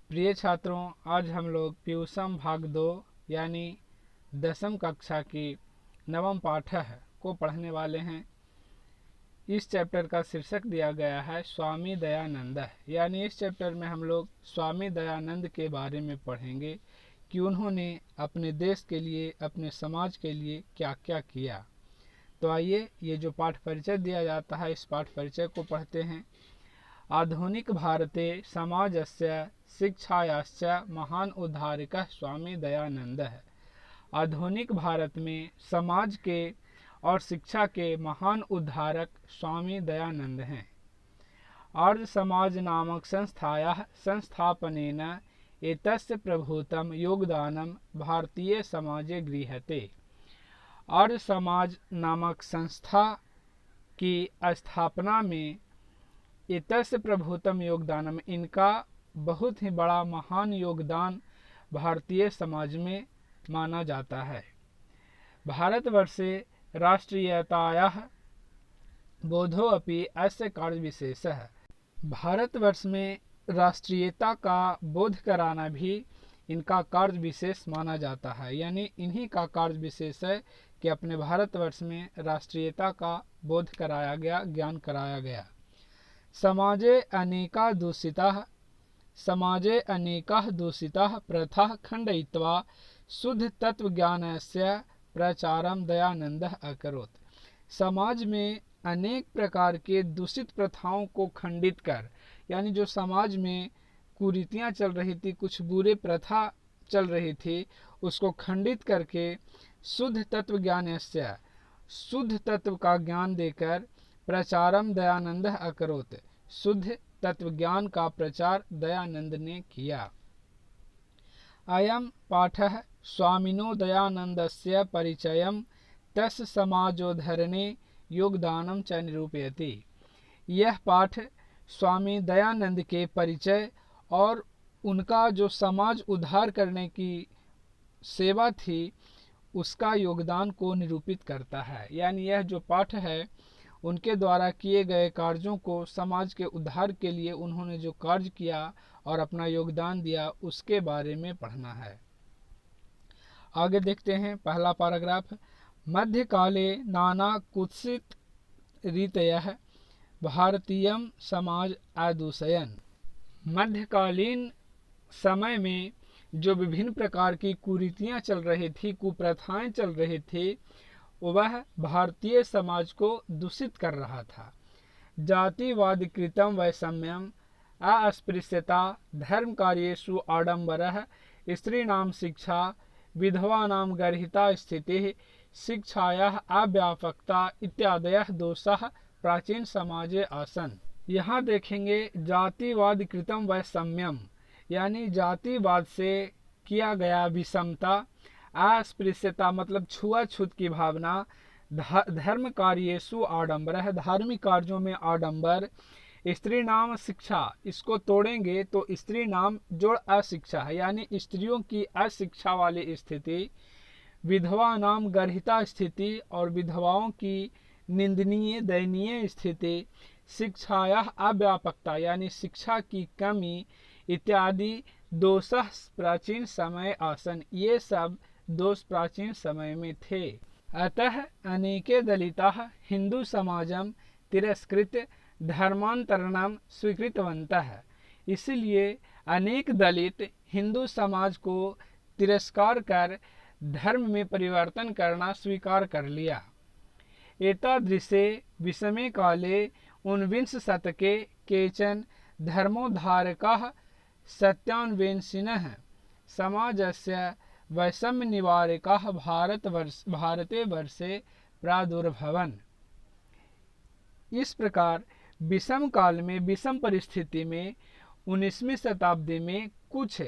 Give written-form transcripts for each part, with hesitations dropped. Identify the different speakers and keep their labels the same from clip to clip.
Speaker 1: प्रिय छात्रों, आज हम लोग प्यूसम भाग 2 यानी 10वीं कक्षा की 9वां पाठ को पढ़ने वाले हैं। इस चैप्टर का शीर्षक दिया गया है स्वामी दयानंद, यानी इस चैप्टर में हम लोग स्वामी दयानंद के बारे में पढ़ेंगे कि उन्होंने अपने देश के लिए, अपने समाज के लिए क्या क्या किया। तो आइए, ये जो पाठ परिचय दिया जाता है, इस पाठ परिचय को पढ़ते हैं। आधुनिक भारते समाजस्य शिक्षायाश्च महान उद्धारकः स्वामी दयानंदः। आधुनिक भारत में समाज के और शिक्षा के महान उद्धारक स्वामी दयानंद हैं। आर्य समाज नामक संस्थायाः संस्थापनेन एतस्य प्रभूतं योगदानं भारतीय समाजे गृह्यते। आर्य समाज नामक संस्था की स्थापना में एतस्य प्रभुतम योगदानम, इनका बहुत ही बड़ा महान योगदान भारतीय समाज में माना जाता है। भारतवर्षे राष्ट्रीयतायाः बोधो अपि अस्य कार्य विशेषः। भारतवर्ष में राष्ट्रीयता का बोध कराना भी इनका कार्य विशेष माना जाता है, यानी इन्हीं का कार्य विशेष है कि अपने भारतवर्ष में राष्ट्रीयता का बोध कराया गया, ज्ञान कराया गया। समाजे अनेकाः दूषिताः प्रथाः खण्डयित्वा शुद्ध तत्वज्ञानस्य प्रचारं दयानंदः अकरोत्। समाज में अनेक प्रकार के दूषित प्रथाओं को खंडित कर, यानी जो समाज में कुरीतियाँ चल रही थी, कुछ बुरे प्रथा चल रही थी, उसको खंडित करके शुद्ध तत्व ज्ञानस्य, शुद्ध तत्व का ज्ञान देकर प्रचारम दयानंदः अकरोत्, शुद्ध तत्व ज्ञान का प्रचार दयानंद ने किया। अयं पाठः स्वामिनो दयानंदस्य परिचयं तस्य समाजोद्धरणे योगदानं च निरूपयति। यह पाठ स्वामी दयानंद के परिचय और उनका जो समाज उद्धार करने की सेवा थी, उसका योगदान को निरूपित करता है। यानी यह जो पाठ है, उनके द्वारा किए गए कार्यों को, समाज के उद्धार के लिए उन्होंने जो कार्य किया और अपना योगदान दिया, उसके बारे में पढ़ना है। आगे देखते हैं पहला पैराग्राफ। मध्यकाले नाना कुत्सित रीतयः भारतीयं समाज अदूषयन्। मध्यकालीन समय में जो विभिन्न प्रकार की कुरीतियाँ चल रही थी, कुप्रथाएं चल रही थी, वह भारतीय समाज को दूषित कर रहा था। जातिवाद कृतं वैषम्यम अस्पृश्यता धर्म कार्येषु आडंबरः स्त्रीणां शिक्षा विधवानां गर्हिता स्थितिः शिक्षायाः अव्यापकता इत्यादयः दोषाः प्राचीन समाजे आसन्। यहाँ देखेंगे जातिवाद कृतं वैषम्यम, यानी जातिवाद से किया गया विषमता, अस्पृश्यता मतलब छुआछूत की भावना, धर्म कार्येषु आडंबर है, धार्मिक कार्यों में आडंबर, स्त्री नाम शिक्षा, इसको तोड़ेंगे तो स्त्री नाम जोड़ अशिक्षा है, यानी स्त्रियों की अशिक्षा वाली स्थिति, विधवा नाम गर्हिता स्थिति और विधवाओं की निंदनीय दयनीय स्थिति, शिक्षाया अव्यापकता यानी शिक्षा की कमी इत्यादि दोषः प्राचीन समय आसन, ये सब दोष प्राचीन समय में थे। अतः अनेके दलिताः हिंदू समाजम तिरस्कृत धर्मांतरणम स्वीकृतवन्तः। इसलिए अनेक दलित हिंदू समाज को तिरस्कार कर धर्म में परिवर्तन करना स्वीकार कर लिया। एतादृशे विषमे काले ऊनविंश शतके केचन धर्मोद्धारकाः सत्यान्वेषिणः समाजस्य वैषम्य निवारकाः भारते वर्षे प्रादुर्भवन्। इस प्रकार विषम काल में, विषम परिस्थिति में 19वीं शताब्दी में कुछ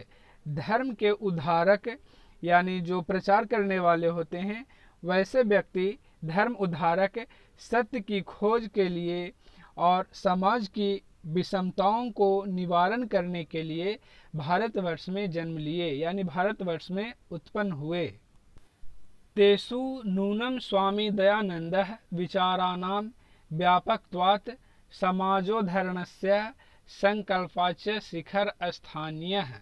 Speaker 1: धर्म के उद्धारक, यानी जो प्रचार करने वाले होते हैं, वैसे व्यक्ति धर्म उद्धारक सत्य की खोज के लिए और समाज की विषमताओं को निवारण करने के लिए भारतवर्ष में जन्म लिए, यानी भारतवर्ष में उत्पन्न हुए। तेषु नूनं स्वामी दयानंदः विचाराणां व्यापकत्वात् समाजोद्धरणस्य संकल्पाच्च शिखर स्थानीयः।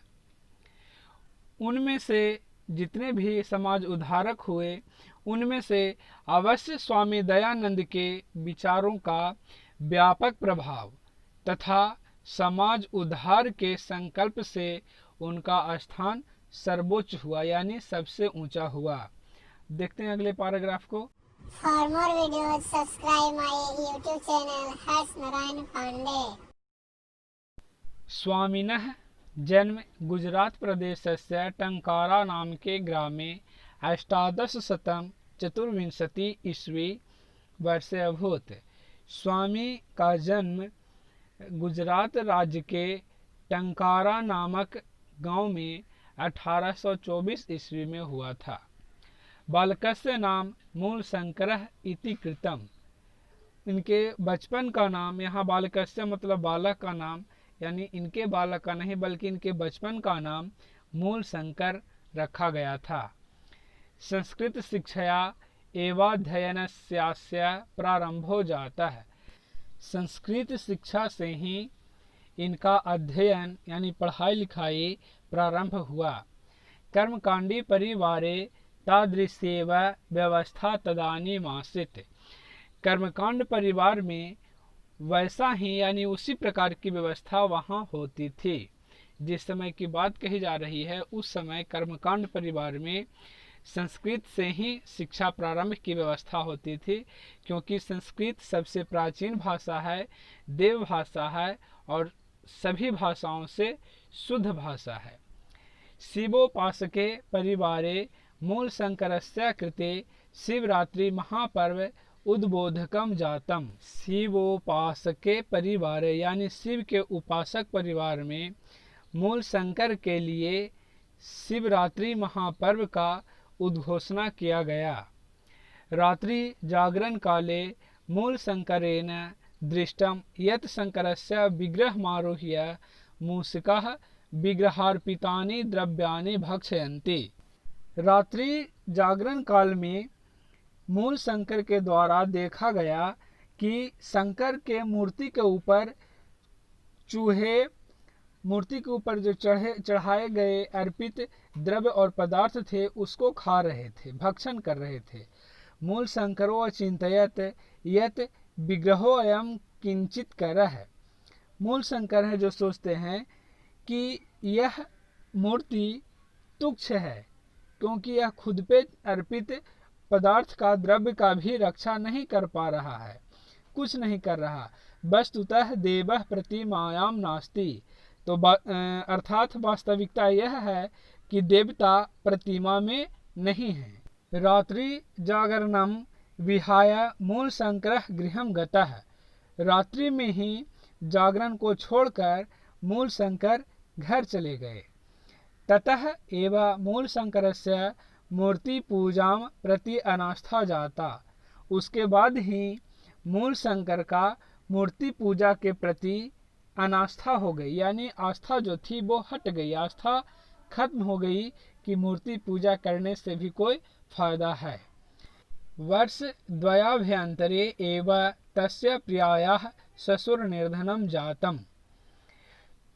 Speaker 1: उनमें से जितने भी समाज उद्धारक हुए, उनमें से अवश्य स्वामी दयानंद के विचारों का व्यापक प्रभाव तथा समाज उद्धार के संकल्प से उनका स्थान सर्वोच्च हुआ, यानी सबसे ऊंचा हुआ। देखते हैं अगले पैराग्राफ को।
Speaker 2: For more videos, subscribe my YouTube channel Harsh Narayan Pandey.
Speaker 1: स्वामिनः जन्म गुजरात प्रदेशस्य टंकारा नामके ग्रामे 1814 ईस्वी वर्षे अभूत। स्वामी का जन्म गुजरात राज्य के टंकारा नामक गांव में 1824 ईस्वी में हुआ था। बालकस्य नाम मूल शंकरः इति कृतम। इनके बचपन का नाम, यहाँ बालकस्य मतलब बालक का नाम, यानी इनके बालक का नहीं बल्कि इनके बचपन का नाम मूल शंकर रखा गया था। संस्कृत शिक्षया एवाध्ययनस्यास्य प्रारंभो जाता है। संस्कृत शिक्षा से ही इनका अध्ययन यानी पढ़ाई लिखाई प्रारंभ हुआ। कर्मकांडी परिवारे तादृशेव व्यवस्था तदानीमासीत्। कर्मकांड परिवार में वैसा ही यानी उसी प्रकार की व्यवस्था वहाँ होती थी। जिस समय की बात कही जा रही है उस समय कर्मकांड परिवार में संस्कृत से ही शिक्षा प्रारंभ की व्यवस्था होती थी, क्योंकि संस्कृत सबसे प्राचीन भाषा है, देव भाषा है और सभी भाषाओं से शुद्ध भाषा है। शिवोपासके परिवारे मूल शंकरस्य कृते शिवरात्रि महापर्व उद्बोधकम जातम। शिवोपासके परिवार यानी शिव के उपासक परिवार में मूल शंकर के लिए शिवरात्रि महापर्व का उद्घोषणा किया गया। रात्रि जागरण काले मूल शंकरेण दृष्टम यत् शंकरस्य विग्रहमारोह्य मूषिकाः विग्रहार्पितानि द्रव्याणि भक्षयन्ति। रात्रि जागरण काल में मूल शंकर के द्वारा देखा गया कि शंकर के मूर्ति के ऊपर चूहे मूर्ति के ऊपर जो चढ़ाए गए अर्पित द्रव्य और पदार्थ थे उसको खा रहे थे, भक्षण कर रहे थे। मूल शंकरो अचिंतयत यत विग्रहो अयम किंचित करह। मूल शंकर है जो सोचते हैं कि यह मूर्ति तुच्छ है, क्योंकि यह खुद पे अर्पित पदार्थ का द्रव्य का भी रक्षा नहीं कर पा रहा है, कुछ नहीं कर रहा। वस्तुतः देवः प्रतिमायाम नास्ति। तो अर्थात वास्तविकता यह है कि देवता प्रतिमा में नहीं है। रात्रि जागरणम विहाय मूल शंकर गृहम गतः। रात्रि में ही जागरण को छोड़कर मूल शंकर घर चले गए। ततः एव मूल शंकरस्य मूर्ति पूजा प्रति अनास्था जाता। उसके बाद ही मूल शंकर का मूर्ति पूजा के प्रति अनास्था हो गई, यानी आस्था जो थी वो हट गई, आस्था खत्म हो गई कि मूर्ति पूजा करने से भी कोई फायदा है। वर्ष द्वयाभ्यंतरे एव तस्य प्रियायाः ससुर निर्धनम जातम।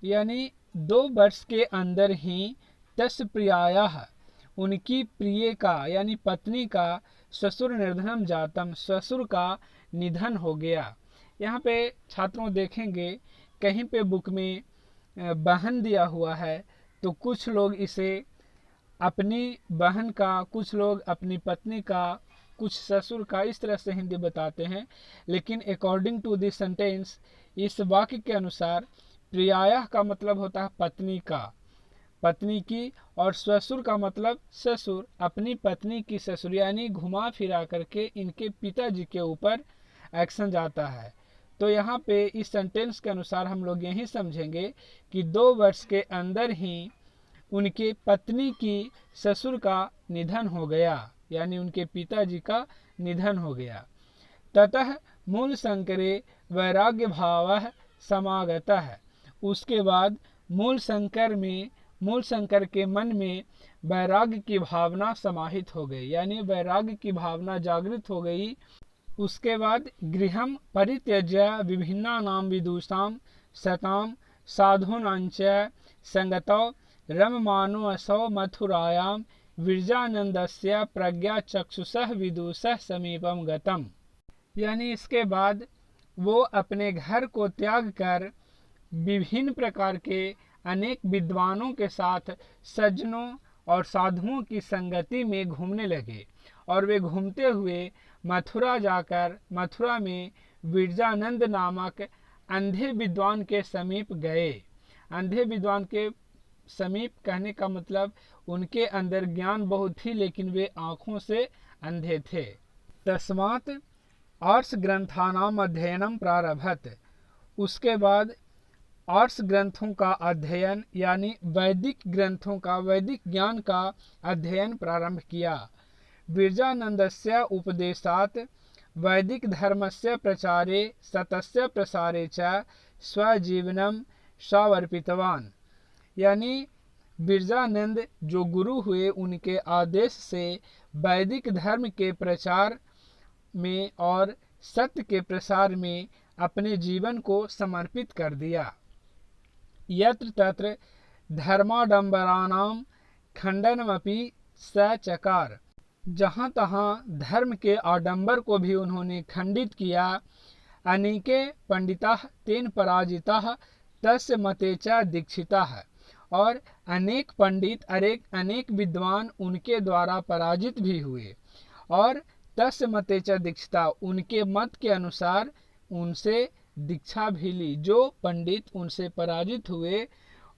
Speaker 1: यानी 2 वर्ष के अंदर ही तस्य प्रियायाः उनकी प्रिय का यानी पत्नी का ससुर निर्धनम जातम, ससुर का निधन हो गया। यहाँ पे छात्रों देखेंगे कहीं पे बुक में बहन दिया हुआ है, तो कुछ लोग इसे अपनी बहन का, कुछ लोग अपनी पत्नी का, कुछ ससुर का, इस तरह से हिंदी बताते हैं। लेकिन अकॉर्डिंग टू दिस सेंटेंस, इस वाक्य के अनुसार प्रियाया का मतलब होता है पत्नी का, पत्नी की, और ससुर का मतलब ससुर, अपनी पत्नी की ससुर, यानी घुमा फिरा करके इनके पिताजी के ऊपर एक्शन जाता है। तो यहाँ पे इस सेंटेंस के अनुसार हम लोग यही समझेंगे कि 2 वर्ष के अंदर ही उनके पत्नी की ससुर का निधन हो गया, यानी उनके पिताजी का निधन हो गया। ततः मूल शंकरे वैराग्य भावः समागतः। उसके बाद मूल शंकर के मन में वैराग्य की भावना समाहित हो गई, यानी वैराग्य की भावना जागृत हो गई। उसके बाद गृहम परित्यज्य विभिन्नानां विदुषां सतां साधूनांच संगतौ रममानो असौ मथुरायां विरजानंदस्य प्रज्ञाचक्षुषः विदुषः समीपम गतम। यानी इसके बाद वो अपने घर को त्याग कर विभिन्न प्रकार के अनेक विद्वानों के साथ सज्जनों और साधुओं की संगति में घूमने लगे और वे घूमते हुए मथुरा जाकर मथुरा में विरजानंद नामक अंधे विद्वान के समीप गए। अंधे विद्वान के समीप कहने का मतलब उनके अंदर ज्ञान बहुत थी लेकिन वे आंखों से अंधे थे। तस्मात् आर्ष ग्रंथानाम अध्ययनम प्रारभत। उसके बाद आर्ष ग्रंथों का अध्ययन यानी वैदिक ग्रंथों का, वैदिक ज्ञान का अध्ययन प्रारंभ किया। विरजानंदस्य उपदेशात् वैदिक धर्मस्य प्रचारे सतस्य प्रसारे च स्वजीवनम समर्पितवान। यानी विरजानंद जो गुरु हुए उनके आदेश से वैदिक धर्म के प्रचार में और सत्य के प्रसार में अपने जीवन को समर्पित कर दिया। यत्र तत्र धर्माडंबराणाम खंडनमपि स चकार। जहाँ तहाँ धर्म के आडंबर को भी उन्होंने खंडित किया। अनेके पंडिताः तेन पराजिताः तस्य मते च दीक्षिताः। और अनेक पंडित अनेक विद्वान उनके द्वारा पराजित भी हुए और तस्य मते च दीक्षिता, उनके मत के अनुसार उनसे दीक्षा भी ली। जो पंडित उनसे पराजित हुए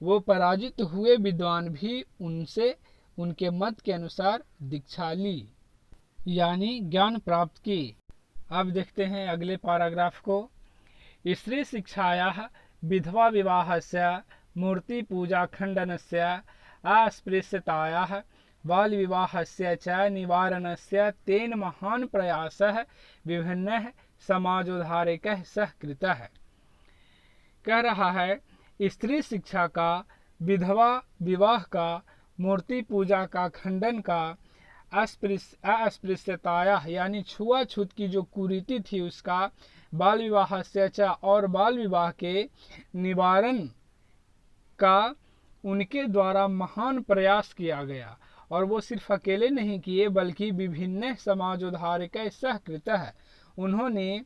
Speaker 1: वो पराजित हुए विद्वान भी उनसे उनके मत के अनुसार दीक्षा ली यानी ज्ञान प्राप्त की। अब देखते हैं अगले पैराग्राफ को। स्त्री शिक्षायाः विधवा विवाहस्य मूर्ति पूजा खंडनस्य अस्पृश्यतायाः बाल विवाहस्य च निवारणस्य तेन महान प्रयासः विभिन्नः समाजोद्धारकैः सह कृतः। कह रहा है स्त्री शिक्षा का, विधवा विवाह का, मूर्ति पूजा का खंडन का, अस्पृश्यताया यानी छुआछूत की जो कुरीति थी उसका, बाल विवाह से और बाल विवाह के निवारण का उनके द्वारा महान प्रयास किया गया। और वो सिर्फ अकेले नहीं किए बल्कि विभिन्न समाजोद्धारक सहकृत है, उन्होंने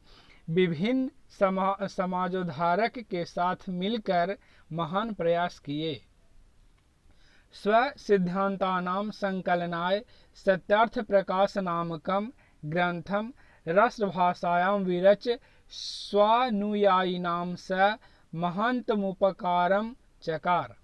Speaker 1: विभिन्न समाजोद्धारक के साथ मिलकर महान प्रयास किए। स्व सिद्धांतानां संकलनाय सत्यार्थ प्रकाश नामकम ग्रंथम राष्ट्रभाषायां विरच्य स्वानुयायिनां स महान्तमुपकारम चकार।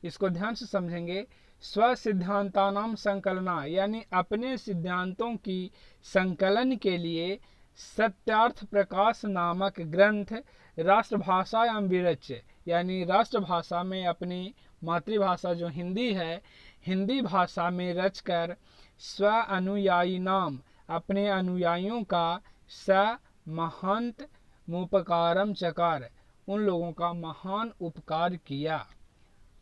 Speaker 1: इसको ध्यान से समझेंगे। स्व सिद्धांतानां संकलना यानी अपने सिद्धांतों की संकलन के लिए सत्यार्थ प्रकाश नामक ग्रंथ राष्ट्रभाषायां विरच्य यानी राष्ट्रभाषा में, अपनी मातृभाषा जो हिंदी है, हिंदी भाषा में रचकर स्व अनुयायी नाम अपने अनुयायियों का स महंत मुपकारम चकार उन लोगों का महान उपकार किया।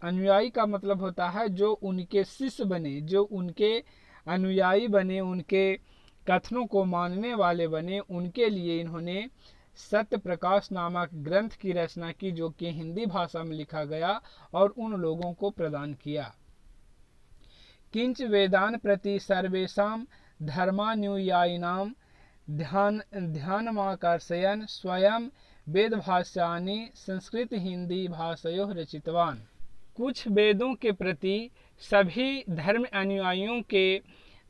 Speaker 1: अनुयायी का मतलब होता है जो उनके शिष्य बने, जो उनके अनुयायी बने, उनके कथनों को मानने वाले बने, उनके लिए इन्होंने सत्य प्रकाश नामक ग्रंथ की रचना की जो कि हिंदी भाषा में लिखा गया और उन लोगों को प्रदान किया। किंच वेदान प्रति सर्वेषां धर्मानुयायिनां ध्यानमाकर्षयन् स्वयं वेदभाष्यानि संस्कृत हिंदी भाषयोः रचितवान। कुछ वेदों के प्रति सभी धर्म अनुयायियों के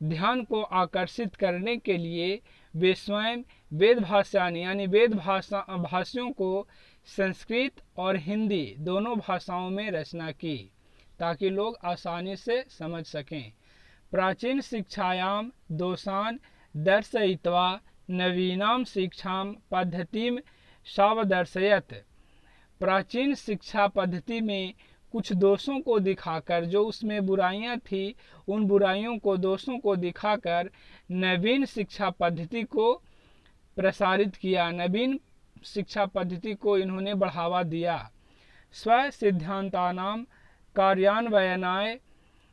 Speaker 1: ध्यान को आकर्षित करने के लिए वे स्वयं वेद भाष्यानि यानी वेद भाष्यों को संस्कृत और हिंदी दोनों भाषाओं में रचना की ताकि लोग आसानी से समझ सकें। प्राचीन शिक्षायाम दोषान दर्शयित्वा नवीनाम शिक्षां पद्धतिम सावदर्शयत्। प्राचीन शिक्षा पद्धति में कुछ दोषों को दिखाकर, जो उसमें बुराइयां थी उन बुराइयों को, दोषों को दिखाकर नवीन शिक्षा पद्धति को प्रसारित किया, नवीन शिक्षा पद्धति को इन्होंने बढ़ावा दिया। स्व सिद्धांतानां कार्यान्वयनाय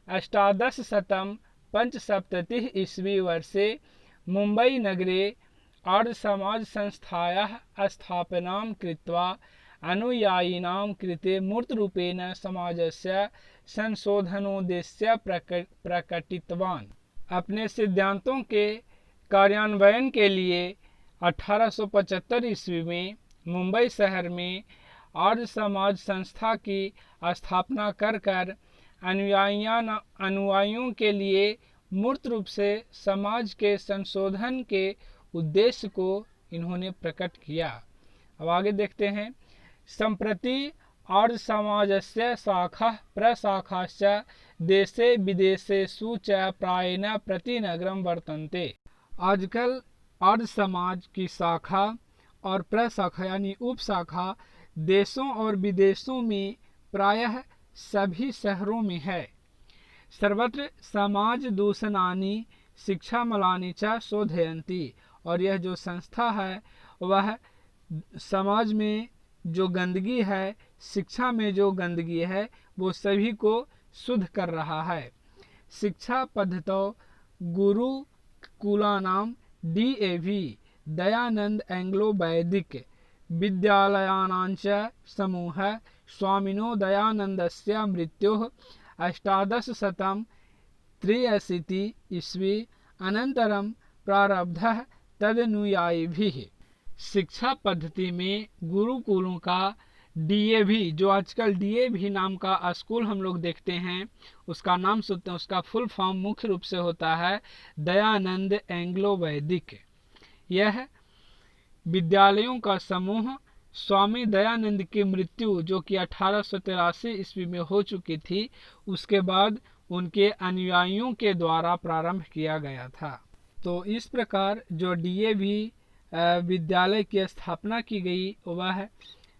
Speaker 1: 1875 ईस्वी वर्षे मुंबई नगरे आर्य समाज संस्थायाः स्थापनां कृत्वा अनुयायिनां कृते मूर्तरूपेण समाजस्य संशोधनोद्देश्य प्रकटितवान्। अपने सिद्धांतों के कार्यान्वयन के लिए 1875 ईस्वी में मुंबई शहर में आर्य समाज संस्था की स्थापना कर अनुयायियों के लिए मूर्त रूप से समाज के संशोधन के उद्देश्य को इन्होंने प्रकट किया। अब आगे देखते हैं। संप्रति आर्य समाजस्य शाखाः प्रशाखाश्च देशे विदेशेषु च प्रायेण प्रतिनगरं वर्तन्ते। आजकल आर्य समाज की शाखा और प्रशाखा यानी उपशाखा देशों और विदेशों में प्रायः सभी शहरों में है। सर्वत्र समाज दूषणानि शिक्षामलानि च शोधयन्ति। और यह जो संस्था है वह समाज में जो गंदगी है, शिक्षा में जो गंदगी है, वो सभी को शुद्ध कर रहा है। शिक्षा पद्धतौ गुरुकुलानां DAV दयानंद एंग्लो वैदिक विद्यालयानांच समूह स्वामिनो दयानंदस्य मृत्योः 1883 ईस्वी अनंतरम प्रारब्धः तदनुयायिभिः। शिक्षा पद्धति में गुरुकुलों का DAV, जो आजकल DAV नाम का स्कूल हम लोग देखते हैं, उसका नाम सुनते हैं, उसका फुल फॉर्म मुख्य रूप से होता है दयानंद एंग्लो वैदिक। यह विद्यालयों का समूह स्वामी दयानंद की मृत्यु जो कि 1883 ईस्वी में हो चुकी थी, उसके बाद उनके अनुयायियों के द्वारा प्रारंभ किया गया था। तो इस प्रकार जो DAV विद्यालय की स्थापना की गई वह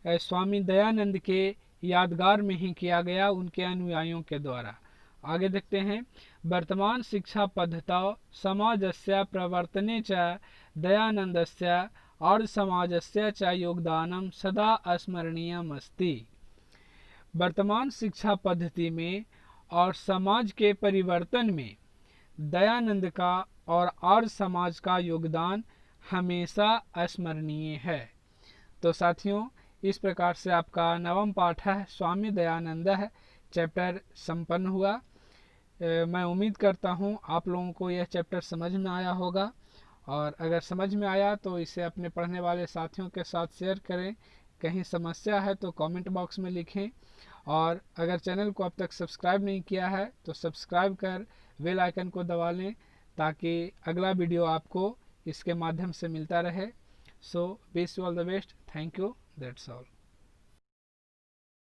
Speaker 1: स्वामी दयानंद के यादगार में ही किया गया, उनके अनुयायियों के द्वारा। आगे देखते हैं। वर्तमान शिक्षा पद्धतौ समाजस्य प्रवर्तने च दयानंदस्य और समाजस्य च योगदानम सदा स्मरणीयम अस्ति। वर्तमान शिक्षा पद्धति में और समाज के परिवर्तन में दयानंद का और आर्य समाज का योगदान हमेशा स्मरणीय है। तो साथियों, इस प्रकार से आपका नवम पाठ है स्वामी दयानंद चैप्टर संपन्न हुआ। मैं उम्मीद करता हूँ आप लोगों को यह चैप्टर समझ में आया होगा, और अगर समझ में आया तो इसे अपने पढ़ने वाले साथियों के साथ शेयर करें। कहीं समस्या है तो कमेंट बॉक्स में लिखें, और अगर चैनल को अब तक सब्सक्राइब नहीं किया है तो सब्सक्राइब कर बेल आइकन को दबा लें ताकि अगला वीडियो आपको इसके माध्यम से मिलता रहे। So wish you all the best. Thank you. That's all.